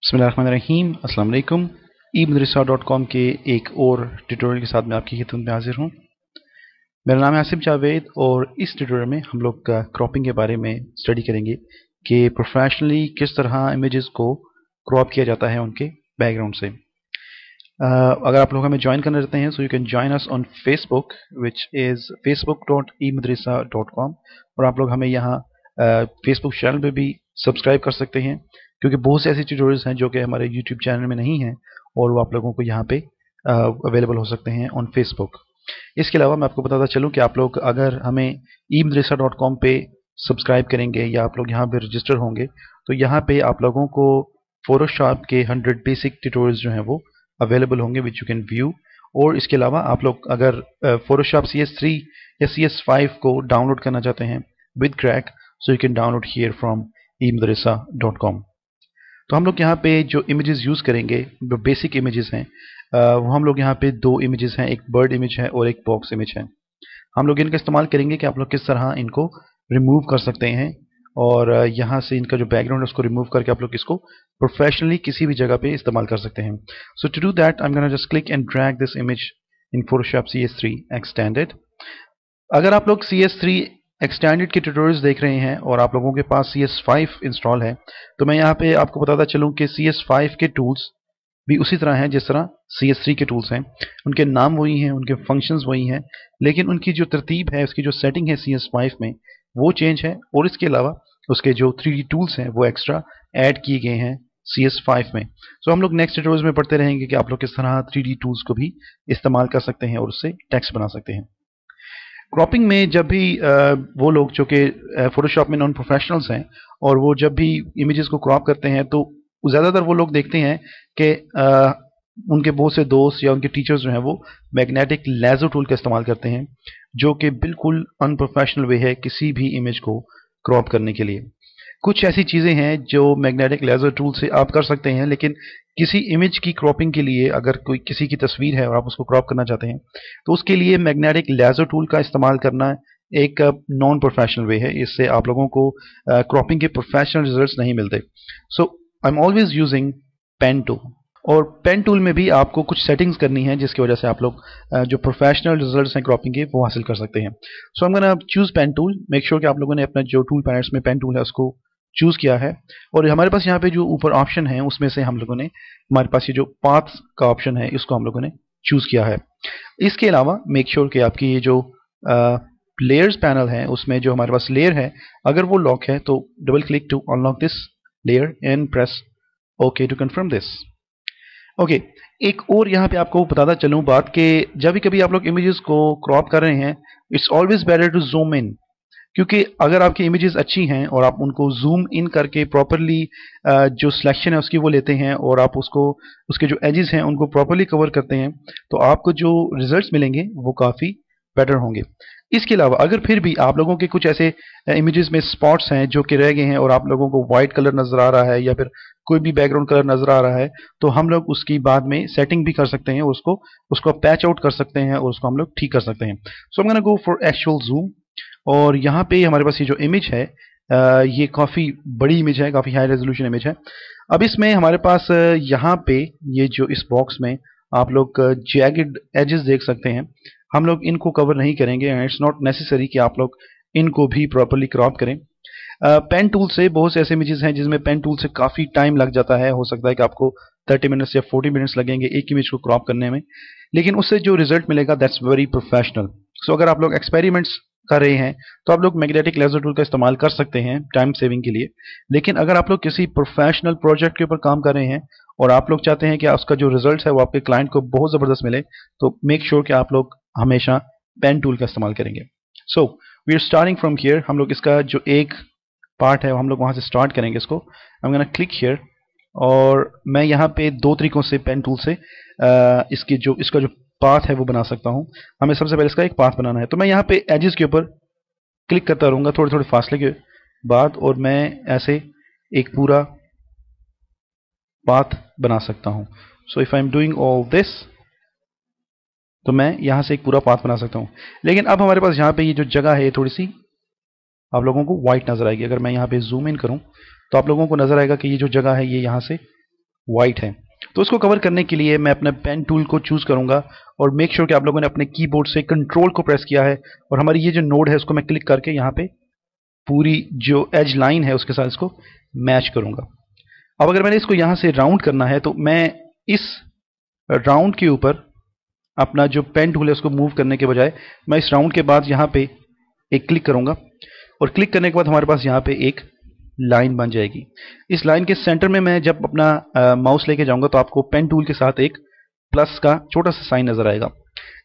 बिस्मिल्लाहिर्रहमानिर्रहीम। अस्सलाम वालेकुम। eMadrasa.com के एक और ट्यूटोरियल के साथ मैं आपकी खिदमत में हाजिर हूँ। मेरा नाम है आसिफ जावेद और इस ट्यूटोरियल में हम लोग क्रॉपिंग के बारे में स्टडी करेंगे कि प्रोफेशनली किस तरह इमेजेस को क्रॉप किया जाता है उनके बैकग्राउंड से। अगर आप लोग हमें ज्वाइन करना चाहते हैं so you can join us on Facebook which is facebook.eMadrasa.com और आप लोग हमें यहाँ फेसबुक चैनल पे भी सब्सक्राइब कर सकते हैं क्योंकि बहुत से ऐसे ट्यूटोरियल्स हैं जो कि हमारे यूट्यूब चैनल में नहीं हैं और वो आप लोगों को यहाँ पे अवेलेबल हो सकते हैं ऑन फेसबुक। इसके अलावा मैं आपको बताता चलूँ कि आप लोग अगर हमें eMadrasa.com पे सब्सक्राइब करेंगे या आप लोग यहाँ पे रजिस्टर होंगे तो यहाँ पे आप लोगों को फोटोशॉप के 100 बेसिक ट्यूटोरियल्स जो हैं वो अवेलेबल होंगे विच यू कैन व्यू। और इसके अलावा आप लोग अगर फोटोशॉप CS3 या CS5 को डाउनलोड करना चाहते हैं with crack so you can download here from eMadrasa.com। तो हम लोग यहाँ पे जो इमेजेस यूज़ करेंगे जो बेसिक इमेजेस हैं वो हम लोग यहाँ पे दो इमेजेस हैं, एक बर्ड इमेज है और एक बॉक्स इमेज है। हम लोग इनका इस्तेमाल करेंगे कि आप लोग किस तरह इनको रिमूव कर सकते हैं और यहाँ से इनका जो बैकग्राउंड है उसको रिमूव करके आप लोग इसको प्रोफेशनली किसी भी जगह पे इस्तेमाल कर सकते हैं। So to do that I am gonna just click and drag this image in Photoshop CS3 extended. अगर आप लोग CS3 एक्सटेंडेड के ट्यूटोरियल्स देख रहे हैं और आप लोगों के पास CS5 इंस्टॉल है तो मैं यहाँ पे आपको बताता चलूँ कि CS5 के टूल्स भी उसी तरह हैं जिस तरह CS3 के टूल्स हैं। उनके नाम वही हैं, उनके फंक्शंस वही हैं, लेकिन उनकी जो तरतीब है, उसकी जो सेटिंग है CS5 में वो चेंज है और इसके अलावा उसके जो 3D टूल्स हैं वो एक्स्ट्रा ऐड किए गए हैं CS5 में। सो हम लोग नेक्स्ट ट्यूटोरियल्स में पढ़ते रहेंगे कि आप लोग किस तरह 3D टूल्स को भी इस्तेमाल कर सकते हैं और उससे टेक्स्ट बना सकते हैं। क्रॉपिंग में जब भी वो लोग जो कि फोटोशॉप में नॉन प्रोफेशनल्स हैं और वो जब भी इमेजेस को क्रॉप करते हैं तो ज़्यादातर वो लोग देखते हैं कि उनके बहुत से दोस्त या उनके टीचर्स जो हैं वो मैग्नेटिक लेज़र टूल का इस्तेमाल करते हैं जो कि बिल्कुल अनप्रोफेशनल वे है किसी भी इमेज को क्रॉप करने के लिए। कुछ ऐसी चीज़ें हैं जो मैग्नेटिक लेज़र टूल से आप कर सकते हैं, लेकिन किसी इमेज की क्रॉपिंग के लिए अगर कोई किसी की तस्वीर है और आप उसको क्रॉप करना चाहते हैं तो उसके लिए मैग्नेटिक लेज़र टूल का इस्तेमाल करना एक नॉन प्रोफेशनल वे है। इससे आप लोगों को क्रॉपिंग के प्रोफेशनल रिजल्ट्स नहीं मिलते। So I am always using pen tool और पेन टूल में भी आपको कुछ सेटिंग्स करनी है जिसकी वजह से आप लोग जो प्रोफेशनल रिजल्ट्स हैं क्रॉपिंग के वो हासिल कर सकते हैं। So I am gonna choose pen tool. Make sure कि आप लोगों ने अपना जो टूल पैलेट्स में पेन टूल है उसको चूज़ किया है और हमारे पास यहाँ पे जो ऊपर ऑप्शन है उसमें से हम लोगों ने हमारे पास ये जो पाथ का ऑप्शन है इसको हम लोगों ने चूज़ किया है। इसके अलावा मेक श्योर कि आपकी ये जो लेयर्स पैनल है उसमें जो हमारे पास लेयर है अगर वो लॉक है तो double click to unlock this layer and press okay to confirm this. Okay, एक और यहाँ पे आपको बताता चलूँ बात कि जब भी कभी आप लोग इमेजेस को क्रॉप कर रहे हैं it's always better to zoom in, क्योंकि अगर आपकी इमेजेस अच्छी हैं और आप उनको जूम इन करके प्रॉपरली जो सिलेक्शन है उसकी वो लेते हैं और आप उसको उसके जो एजेस हैं उनको प्रॉपरली कवर करते हैं तो आपको जो रिजल्ट्स मिलेंगे वो काफ़ी बेटर होंगे। इसके अलावा अगर फिर भी आप लोगों के कुछ ऐसे इमेजेस में स्पॉट्स हैं जो कि रह गए हैं और आप लोगों को वाइट कलर नज़र आ रहा है या फिर कोई भी बैकग्राउंड कलर नज़र आ रहा है तो हम लोग उसकी बाद में सेटिंग भी कर सकते हैं, उसको पैच आउट कर सकते हैं और उसको हम लोग ठीक कर सकते हैं। So I am gonna go for actual zoom और यहाँ पे हमारे पास ये जो इमेज है ये काफ़ी बड़ी इमेज है, काफ़ी हाई रेजोल्यूशन इमेज है। अब इसमें हमारे पास यहाँ पे ये जो इस बॉक्स में आप लोग जैगेड एजेस देख सकते हैं। हम लोग इनको कवर नहीं करेंगे एंड इट्स नॉट नेसेसरी कि आप लोग इनको भी प्रॉपरली क्रॉप करें। पेन टूल से बहुत से ऐसे इमेजेस हैं जिसमें पेन टूल से काफ़ी टाइम लग जाता है, हो सकता है कि आपको 30 मिनट्स या 40 मिनट्स लगेंगे एक इमेज को क्रॉप करने में, लेकिन उससे जो रिजल्ट मिलेगा दैट्स वेरी प्रोफेशनल। सो अगर आप लोग एक्सपेरिमेंट्स कर रहे हैं तो आप लोग मैग्नेटिक लेज़र टूल का इस्तेमाल कर सकते हैं टाइम सेविंग के लिए, लेकिन अगर आप लोग किसी प्रोफेशनल प्रोजेक्ट के ऊपर काम कर रहे हैं और आप लोग चाहते हैं कि उसका जो रिजल्ट है वो आपके क्लाइंट को बहुत ज़बरदस्त मिले तो मेक श्योर कि आप लोग हमेशा पेन टूल का इस्तेमाल करेंगे। So we are starting from here. हम लोग इसका जो एक पार्ट है हम लोग वहाँ से स्टार्ट करेंगे इसको। आई एम गोना क्लिक हियर और मैं यहाँ पे दो तरीकों से पेन टूल से इसका जो पाथ है वो बना सकता हूँ। हमें सबसे पहले इसका एक पाथ बनाना है तो मैं यहाँ पे एजेस के ऊपर क्लिक करता रहूँगा थोड़े थोड़े फासले के बाद और मैं ऐसे एक पूरा पाथ बना सकता हूँ। So if I am doing all this तो मैं यहाँ से एक पूरा पाथ बना सकता हूँ, लेकिन अब हमारे पास यहाँ पे ये जो जगह है ये थोड़ी सी आप लोगों को वाइट नज़र आएगी। अगर मैं यहाँ पे जूम इन करूँ तो आप लोगों को नज़र आएगा कि ये जो जगह है ये यहाँ से वाइट है। तो इसको कवर करने के लिए मैं अपना पेन टूल को चूज करूंगा और मेक श्योर कि आप लोगों ने अपने कीबोर्ड से कंट्रोल को प्रेस किया है और हमारी ये जो नोड है उसको मैं क्लिक करके यहाँ पे पूरी जो एज लाइन है उसके साथ इसको मैच करूंगा। अब अगर मैंने इसको यहाँ से राउंड करना है तो मैं इस राउंड के ऊपर अपना जो पेन टूल है उसको मूव करने के बजाय मैं इस राउंड के बाद यहाँ पे एक क्लिक करूंगा और क्लिक करने के बाद हमारे पास यहाँ पे एक लाइन बन जाएगी। इस लाइन के सेंटर में मैं जब अपना माउस लेके जाऊंगा तो आपको पेन टूल के साथ एक प्लस का छोटा सा साइन नजर आएगा।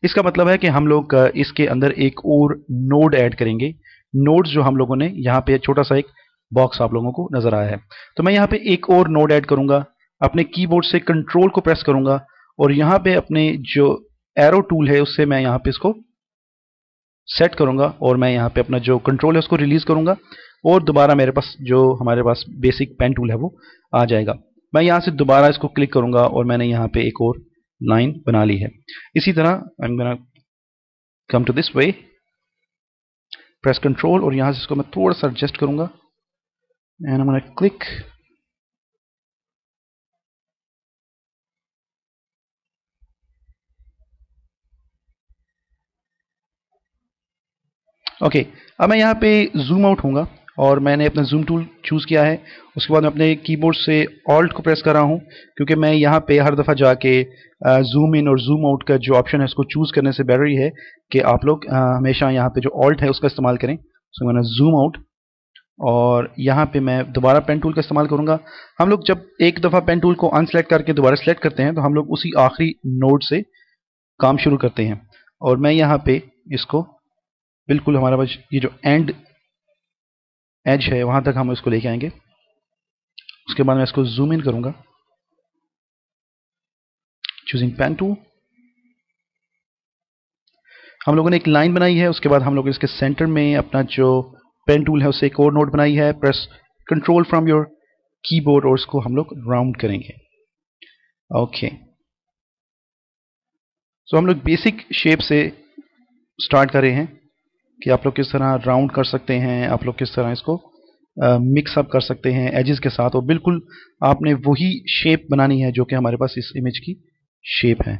इसका मतलब है कि हम लोग इसके अंदर एक और नोड ऐड करेंगे। नोड्स जो हम लोगों ने यहाँ पे छोटा सा एक बॉक्स आप लोगों को नजर आया है, तो मैं यहाँ पे एक और नोड ऐड करूंगा, अपने कीबोर्ड से कंट्रोल को प्रेस करूंगा और यहाँ पे अपने जो एरो टूल है उससे मैं यहाँ पे इसको सेट करूंगा और मैं यहाँ पे अपना जो कंट्रोल है उसको रिलीज करूंगा और दोबारा मेरे पास जो हमारे पास बेसिक पेन टूल है वो आ जाएगा। मैं यहाँ से दोबारा इसको क्लिक करूंगा और मैंने यहाँ पे एक और लाइन बना ली है। इसी तरह I am gonna come to this way, press control और यहाँ से इसको मैं थोड़ा सा एडजस्ट करूंगा and I am gonna click. Okay, अब मैं यहाँ पे जूम आउट होऊंगा और मैंने अपना जूम टूल चूज़ किया है। उसके बाद मैं अपने कीबोर्ड से ऑल्ट को प्रेस कर रहा हूँ क्योंकि मैं यहाँ पे हर दफ़ा जाके जूम इन और जूम आउट का जो ऑप्शन है उसको चूज़ करने से बेटर ही है कि आप लोग हमेशा यहाँ पे जो ऑल्ट है उसका इस्तेमाल करें। सो मैंने जूम आउट और यहाँ पे मैं दोबारा पेन टूल का इस्तेमाल करूँगा। हम लोग जब एक दफ़ा पेन टूल को अनसेलेक्ट करके दोबारा सेलेक्ट करते हैं तो हम लोग उसी आखिरी नोड से काम शुरू करते हैं और मैं यहाँ पे इसको बिल्कुल हमारा पास ये जो एंड एज है वहां तक हम इसको लेके आएंगे। उसके बाद मैं इसको जूम इन करूंगा, चूजिंग पेन टूल। हम लोगों ने एक लाइन बनाई है, उसके बाद हम लोग इसके सेंटर में अपना जो पेन टूल है उससे एक और नोट बनाई है। Press control from your keyboard और इसको हम लोग राउंड करेंगे। ओके, सो हम लोग बेसिक शेप से स्टार्ट कर रहे हैं कि आप लोग किस तरह राउंड कर सकते हैं, आप लोग किस तरह इसको मिक्स अप कर सकते हैं एजेस के साथ और बिल्कुल आपने वही शेप बनानी है जो कि हमारे पास इस इमेज की शेप है।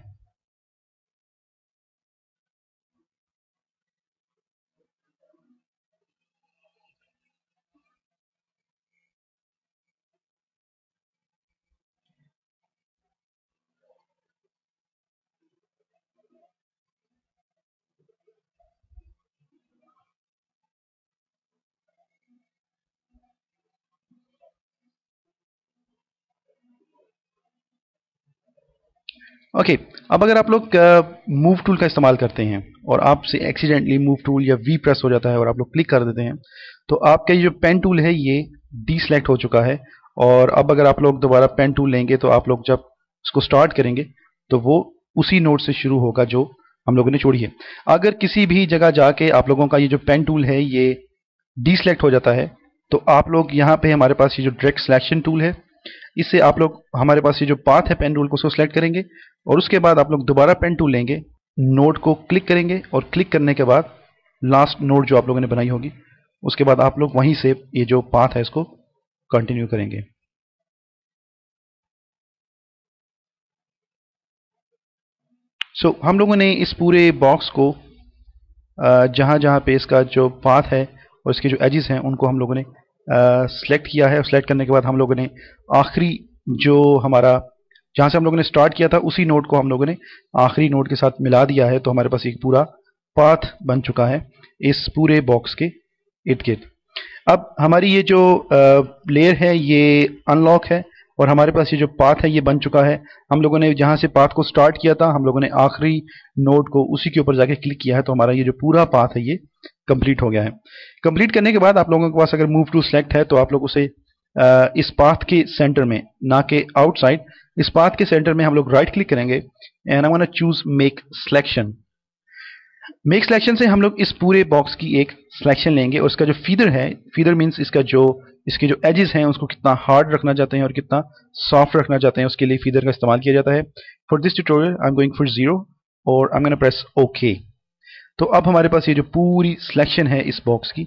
ओके, अब अगर आप लोग मूव टूल का इस्तेमाल करते हैं और आपसे एक्सीडेंटली मूव टूल या वी प्रेस हो जाता है और आप लोग क्लिक कर देते हैं तो आपका ये जो पेन टूल है ये डीसेलेक्ट हो चुका है। और अब अगर आप लोग दोबारा पेन टूल लेंगे तो आप लोग जब इसको स्टार्ट करेंगे तो वो उसी नोड से शुरू होगा जो हम लोगों ने छोड़ी है। अगर किसी भी जगह जाके आप लोगों का ये जो पेन टूल है ये डीसेलेक्ट हो जाता है तो आप लोग यहाँ पे हमारे पास ये जो डायरेक्ट सिलेक्शन टूल है इससे आप लोग हमारे पास ये जो पाथ है पेन टूल को उसको सिलेक्ट करेंगे और उसके बाद आप लोग दोबारा पेन टूल लेंगे, नोड को क्लिक करेंगे और क्लिक करने के बाद लास्ट नोड जो आप लोगों ने बनाई होगी उसके बाद आप लोग वहीं से ये जो पाथ है इसको कंटिन्यू करेंगे। सो हम लोगों ने इस पूरे बॉक्स को जहाँ जहाँ पे इसका जो पाथ है और इसके जो एजेस हैं उनको हम लोगों ने सेलेक्ट किया है। सेलेक्ट करने के बाद हम लोगों ने आखिरी जो हमारा जहाँ से हम लोगों ने स्टार्ट किया था उसी नोड को हम लोगों ने आखिरी नोड के साथ मिला दिया है तो हमारे पास एक पूरा पाथ बन चुका है इस पूरे बॉक्स के इर्द गिर्द। अब हमारी ये जो लेयर है ये अनलॉक है और हमारे पास ये जो पाथ है ये बन चुका है। हम लोगों ने जहाँ से पाथ को स्टार्ट किया था हम लोगों ने आखिरी नोड को उसी के ऊपर जाके क्लिक किया है तो हमारा ये जो पूरा पाथ है ये कंप्लीट हो गया है। कंप्लीट करने के बाद आप लोगों के पास अगर मूव टू सेलेक्ट है तो आप लोग उसे इस पाथ के सेंटर में, ना कि आउटसाइड, इस पाथ के सेंटर में हम लोग राइट क्लिक करेंगे and I want to choose make selection. Make selection से हम लोग इस पूरे बॉक्स की एक सिलेक्शन लेंगे और इसका जो फीदर है, फीदर मीन्स इसके जो एजेस हैं उसको कितना हार्ड रखना चाहते हैं और कितना सॉफ्ट रखना चाहते हैं उसके लिए फीदर का इस्तेमाल किया जाता है। For this tutorial I am going for 0 और आई एम गोना प्रेस ओके। तो अब हमारे पास ये जो पूरी सिलेक्शन है इस बॉक्स की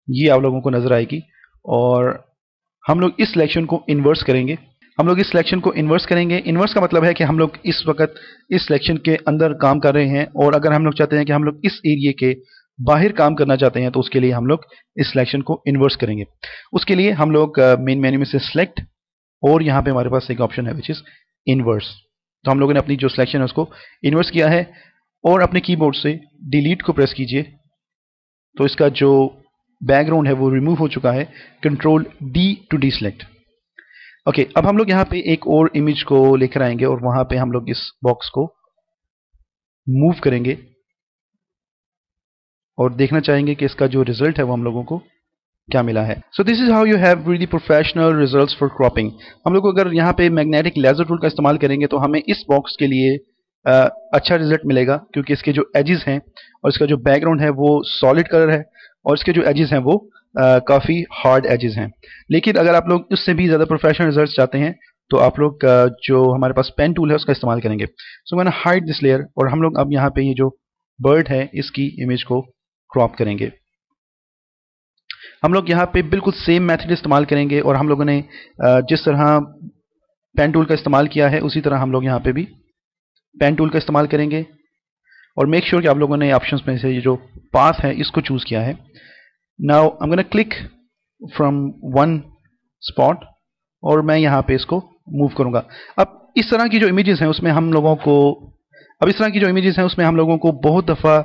ये आप लोगों को नजर आएगी और हम लोग इस सिलेक्शन को इन्वर्स करेंगे। हम लोग इस सिलेक्शन को इन्वर्स करेंगे। इन्वर्स का मतलब है कि हम लोग इस वक्त इस सिलेक्शन के अंदर काम कर रहे हैं, और अगर हम लोग चाहते हैं कि हम लोग इस एरिया के बाहर काम करना चाहते हैं तो उसके लिए हम लोग इस सिलेक्शन को इन्वर्स करेंगे। उसके लिए हम लोग मेन मेन्यू में से सिलेक्ट, और यहाँ पे हमारे पास एक ऑप्शन है विच इज इन्वर्स। तो हम लोगों ने अपनी जो सिलेक्शन है उसको इन्वर्स किया है, और अपने कीबोर्ड से डिलीट को प्रेस कीजिए तो इसका जो बैकग्राउंड है वो रिमूव हो चुका है। Control D to deselect. Okay, अब हम लोग यहाँ पे एक और इमेज को लेकर आएंगे और वहां पे हम लोग इस बॉक्स को मूव करेंगे और देखना चाहेंगे कि इसका जो रिजल्ट है वो हम लोगों को क्या मिला है। सो this is how you have really professional results for cropping. हम लोग अगर यहाँ पे मैग्नेटिक लेजर टूल का इस्तेमाल करेंगे तो हमें इस बॉक्स के लिए अच्छा रिजल्ट मिलेगा, क्योंकि इसके जो एजेस हैं और इसका जो बैकग्राउंड है वो सॉलिड कलर है, और इसके जो एजेस हैं वो काफ़ी हार्ड एजेस हैं। लेकिन अगर आप लोग उससे भी ज़्यादा प्रोफेशनल रिजल्ट चाहते हैं तो आप लोग जो हमारे पास पेन टूल है उसका इस्तेमाल करेंगे। सो मैंने हाइड दिस लेयर, और हम लोग अब यहाँ पे ये जो बर्ड है इसकी इमेज को क्रॉप करेंगे। हम लोग यहाँ पे बिल्कुल सेम मेथड इस्तेमाल करेंगे, और हम लोगों ने जिस तरह पेन टूल का इस्तेमाल किया है उसी तरह हम लोग यहाँ पे भी पेन टूल का इस्तेमाल करेंगे। और मेक श्योर कि आप लोगों ने ऑप्शंस में से ये जो पाथ है इसको चूज किया है। Now I am gonna click from one spot, और मैं यहाँ पे इसको मूव करूंगा। अब इस तरह की जो इमेजेस हैं उसमें हम लोगों को बहुत दफ़ा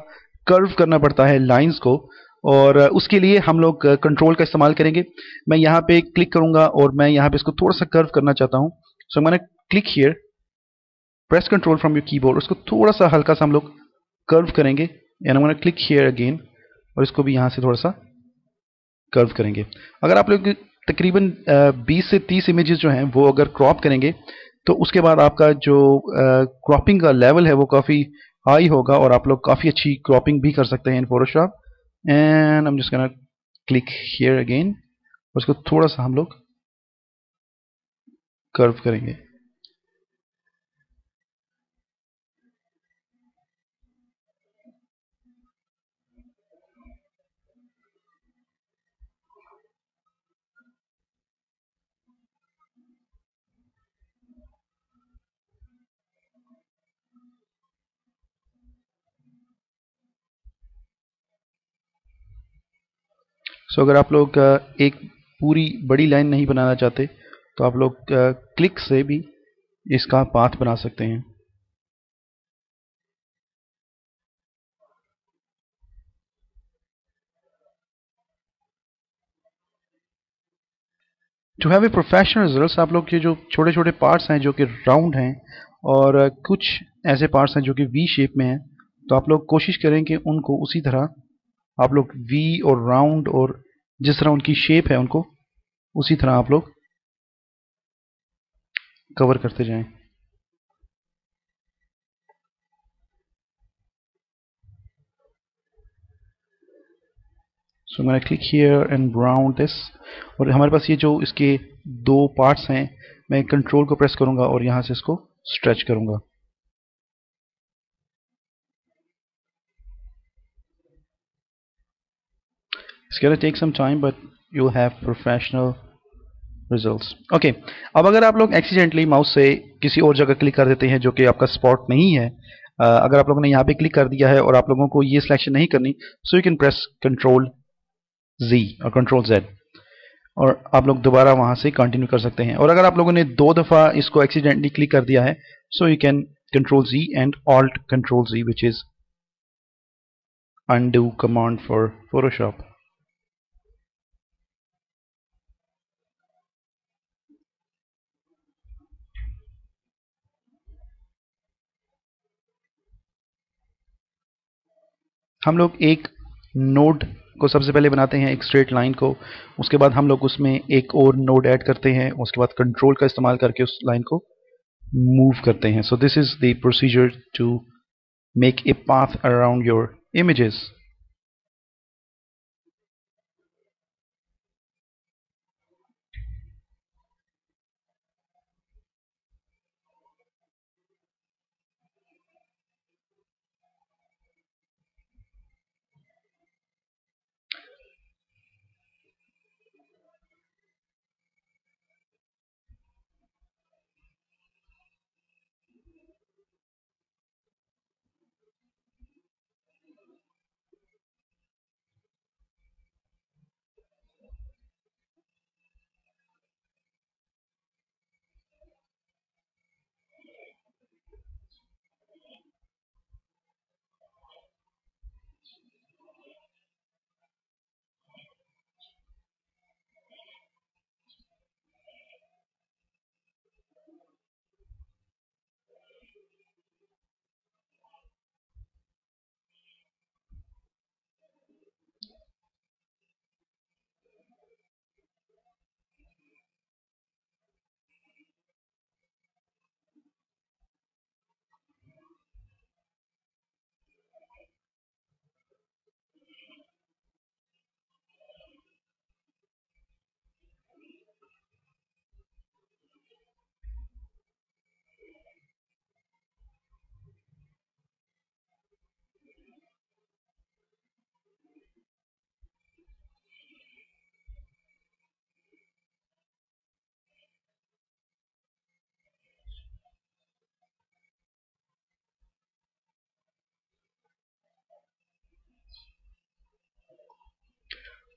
कर्व करना पड़ता है लाइंस को, और उसके लिए हम लोग कंट्रोल का इस्तेमाल करेंगे। मैं यहाँ पे क्लिक करूंगा और मैं यहाँ पे इसको थोड़ा सा कर्व करना चाहता हूँ। सो मैंने click here, press control from your keyboard, उसको थोड़ा सा हल्का सा हम लोग कर्व करेंगे, and I want to click here again, और इसको भी यहाँ से थोड़ा सा कर्व करेंगे। अगर आप लोग तकरीबन 20 से 30 इमेजेस जो हैं वो अगर क्रॉप करेंगे तो उसके बाद आपका जो क्रॉपिंग का लेवल है वो काफ़ी हाई होगा, और आप लोग काफ़ी अच्छी क्रॉपिंग भी कर सकते हैं इन Photoshop. And I am just gonna click here again, उसको थोड़ा सा हम लोग कर्व करेंगे। सो अगर आप लोग एक पूरी बड़ी लाइन नहीं बनाना चाहते तो आप लोग क्लिक से भी इसका पाथ बना सकते हैं। To have a professional results, आप लोग के जो छोटे छोटे पार्ट्स हैं जो कि राउंड हैं, और कुछ ऐसे पार्ट्स हैं जो कि वी शेप में हैं, तो आप लोग कोशिश करें कि उनको उसी तरह आप लोग वी और राउंड और जिस तरह उनकी शेप है उनको उसी तरह आप लोग कवर करते जाएं। सो मैंने click here and round this, और हमारे पास ये जो इसके दो पार्ट्स हैं, मैं कंट्रोल को प्रेस करूंगा और यहां से इसको स्ट्रेच करूंगा। It's gonna take some time but you'll have professional results. Okay, अब अगर आप लोग एक्सीडेंटली माउस से किसी और जगह क्लिक कर देते हैं जो कि आपका स्पॉट नहीं है, अगर आप लोगों ने यहाँ पे क्लिक कर दिया है और आप लोगों को ये सिलेक्शन नहीं करनी, so you can press control Z और कंट्रोल Z, और आप लोग दोबारा वहां से कंटिन्यू कर सकते हैं। और अगर आप लोगों ने दो दफ़ा इसको एक्सीडेंटली क्लिक कर दिया है, so you can control Z and alt control Z, which is undo command for Photoshop. हम लोग एक नोड को सबसे पहले बनाते हैं, एक स्ट्रेट लाइन को, उसके बाद हम लोग उसमें एक और नोड ऐड करते हैं, उसके बाद कंट्रोल का इस्तेमाल करके उस लाइन को मूव करते हैं। So this is the procedure to make a path around your images.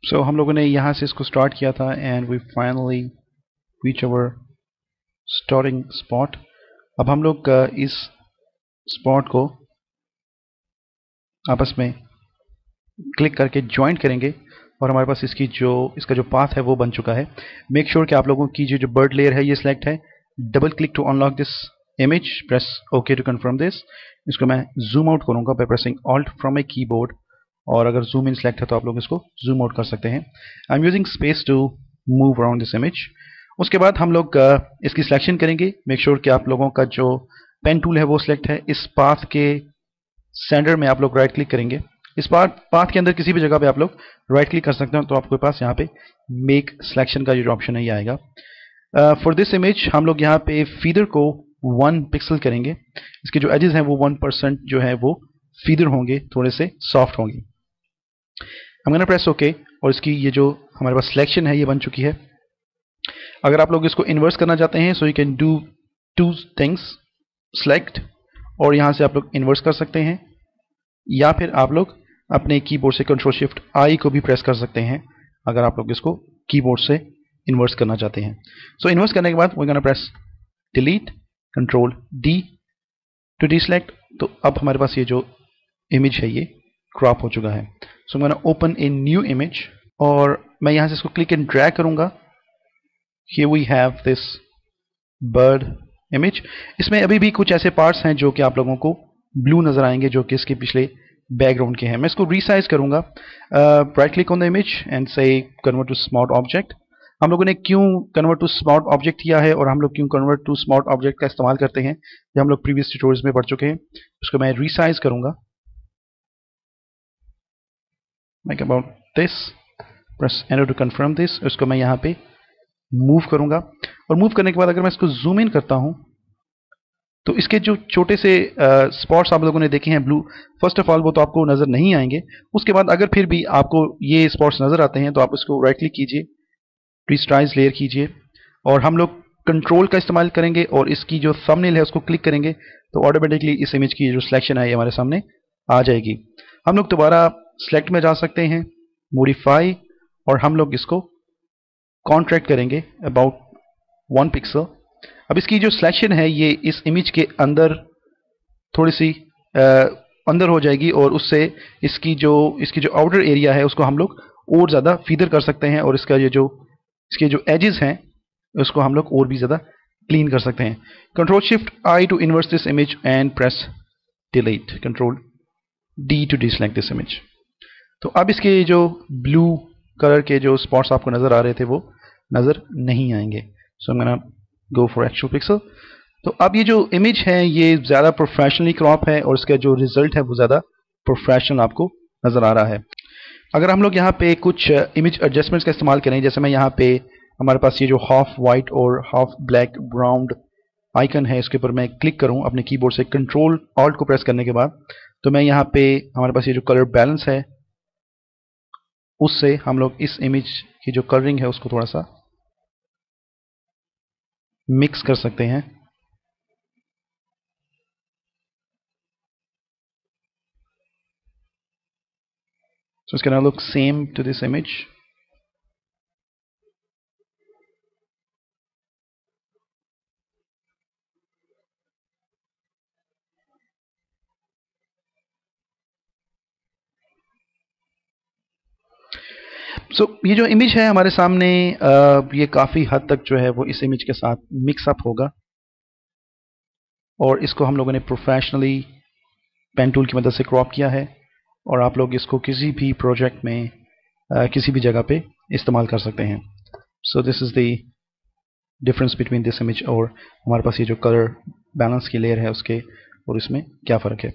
So हम लोगों ने यहाँ से इसको स्टार्ट किया था and we finally reach our starting spot. अब हम लोग इस स्पॉट को आपस में क्लिक करके ज्वाइंट करेंगे और हमारे पास इसका जो पाथ है वो बन चुका है। मेक श्योर कि आप लोगों की जो बर्ड लेयर है ये सिलेक्ट है। Double click to unlock this image, press okay to confirm this. इसको मैं जूम आउट करूंगा by pressing alt from my keyboard, और अगर जूम इन सिलेक्ट है तो आप लोग इसको जूम आउट कर सकते हैं। I am using space to move around this image. उसके बाद हम लोग इसकी सिलेक्शन करेंगे। मेक श्योर कि आप लोगों का जो पेन टूल है वो सिलेक्ट है। इस पाथ के सेंटर में आप लोग राइट क्लिक करेंगे। इस पाथ के अंदर किसी भी जगह पे आप लोग राइट क्लिक कर सकते हैं, तो आपके पास यहाँ पे मेक सिलेक्शन का जो ऑप्शन है ये आएगा। फॉर दिस इमेज हम लोग यहाँ पे फीदर को 1 पिक्सल करेंगे। इसके जो एजेस हैं वो 1% जो है वो फीदर होंगे, थोड़े से सॉफ्ट होंगे। हम गोना प्रेस ओके, और इसकी ये जो हमारे पास सिलेक्शन है ये बन चुकी है। अगर आप लोग इसको इन्वर्स करना चाहते हैं so you can do 2 things, select, और यहाँ से आप लोग इन्वर्स कर सकते हैं, या फिर आप लोग अपने कीबोर्ड से कंट्रोल शिफ्ट आई को भी प्रेस कर सकते हैं अगर आप लोग इसको कीबोर्ड से इन्वर्स करना चाहते हैं। सो इन्वर्स करने के बाद we gonna press delete, control D to deselect. तो अब हमारे पास ये जो इमेज है ये क्रॉप हो चुका है। सो मैं ओपन ए न्यू इमेज, और मैं यहाँ से इसको क्लिक एंड ड्रैग करूंगा। Here we have this bird image. इसमें अभी भी कुछ ऐसे पार्ट्स हैं जो कि आप लोगों को ब्लू नजर आएंगे, जो कि इसके पिछले बैकग्राउंड के हैं। मैं इसको रीसाइज करूंगा। Right click on the image and से कन्वर्ट टू स्मार्ट ऑब्जेक्ट। हम लोगों ने क्यों कन्वर्ट टू स्मार्ट ऑब्जेक्ट किया है, और हम लोग क्यों कन्वर्ट टू स्मार्ट ऑब्जेक्ट का इस्तेमाल करते हैं, ये हम लोग प्रीवियस ट्यूटोरियल्स में पढ़ चुके हैं। उसको मैं रीसाइज करूंगा like about this, press enter to confirm this. उसको मैं यहाँ पे मूव करूंगा, और मूव करने के बाद अगर मैं इसको जूम इन करता हूं तो इसके जो छोटे से स्पॉट्स आप लोगों ने देखे हैं ब्लू, फर्स्ट ऑफ ऑल वो तो आपको नजर नहीं आएंगे। उसके बाद अगर फिर भी आपको ये स्पॉट्स नजर आते हैं तो आप इसको राइट क्लिक कीजिए, रिस्टाइज लेयर कीजिए, और हम लोग कंट्रोल का इस्तेमाल करेंगे और इसकी जो थंबनेल है उसको क्लिक करेंगे तो ऑटोमेटिकली इस इमेज की जो सिलेक्शन है ये हमारे सामने आ जाएगी। हम लोग दोबारा सिलेक्ट में जा सकते हैं, मॉडिफाई, और हम लोग इसको कॉन्ट्रैक्ट करेंगे अबाउट 1 पिक्सल। अब इसकी जो सिलेक्शन है ये इस इमेज के अंदर थोड़ी सी अंदर हो जाएगी, और उससे इसकी जो आउटर एरिया है उसको हम लोग और ज़्यादा फीदर कर सकते हैं, और इसके जो एजेस हैं उसको हम लोग और भी ज़्यादा क्लीन कर सकते हैं। Control shift I to inverse this image and press delete, control D to deselect this image. तो अब इसके जो ब्लू कलर के जो स्पॉट्स आपको नजर आ रहे थे वो नजर नहीं आएंगे। सो मैं गो फॉर एक्चुअल पिक्सल। तो अब ये जो इमेज है ये ज़्यादा प्रोफेशनली क्रॉप है, और इसका जो रिजल्ट है वो ज़्यादा प्रोफेशनल आपको नज़र आ रहा है। अगर हम लोग यहाँ पे कुछ इमेज एडजस्टमेंट्स का इस्तेमाल करें, जैसे मैं यहाँ पे हमारे पास ये जो हाफ वाइट और हाफ ब्लैक ब्राउन आइकन है इसके ऊपर मैं क्लिक करूँ अपने कीबोर्ड से कंट्रोल ऑल्ट को प्रेस करने के बाद, तो मैं यहाँ पे हमारे पास ये जो कलर बैलेंस है उससे हम लोग इस इमेज की जो कलरिंग है उसको थोड़ा सा मिक्स कर सकते हैं। So it's gonna look same to this image. So ये जो इमेज है हमारे सामने ये काफ़ी हद तक जो है वो इस इमेज के साथ मिक्सअप होगा, और इसको हम लोगों ने प्रोफेशनली पेन टूल की मदद से क्रॉप किया है, और आप लोग इसको किसी भी प्रोजेक्ट में किसी भी जगह पे इस्तेमाल कर सकते हैं। So this is the difference between this image और हमारे पास ये जो कलर बैलेंस की लेयर है उसके और इसमें क्या फ़र्क है।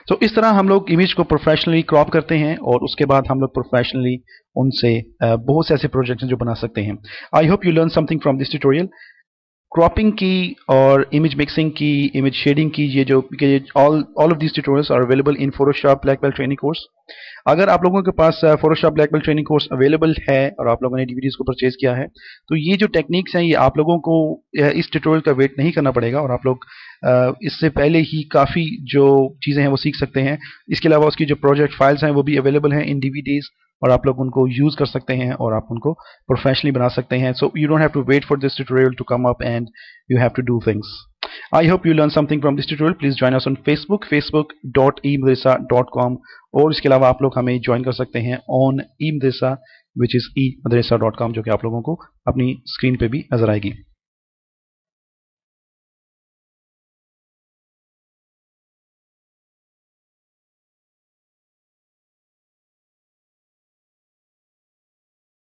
तो इस तरह हम लोग इमेज को प्रोफेशनली क्रॉप करते हैं, और उसके बाद हम लोग प्रोफेशनली उनसे बहुत से ऐसे प्रोजेक्ट्स हैं जो बना सकते हैं। I hope you learn something from this tutorial. Cropping की और इमेज मिक्सिंग की, इमेज शेडिंग की, ये जो all of these tutorials are available in Photoshop black belt training course. अगर आप लोगों के पास Photoshop black belt training course available है और आप लोगों ने डीवीडीज को परचेज किया है, तो ये जो टेक्निक्स हैं ये आप लोगों को इस ट्यूटोरियल का वेट नहीं करना पड़ेगा, और आप लोग इससे पहले ही काफ़ी जो चीज़ें हैं वो सीख सकते हैं। इसके अलावा उसकी जो प्रोजेक्ट फाइल्स हैं वो भी अवेलेबल हैं इन डीवीडीज, और आप लोग उनको यूज़ कर सकते हैं और आप उनको प्रोफेशनली बना सकते हैं. So you don't have to wait for this tutorial to come up and you have to do things. I hope you learned something from this tutorial. Please join us on Facebook, facebook.eMadrasa.com, और इसके अलावा आप लोग हमें join कर सकते हैं on eMadrasa, which is eMadrasa.com, जो कि आप लोगों को अपनी स्क्रीन पे भी नजर आएगी.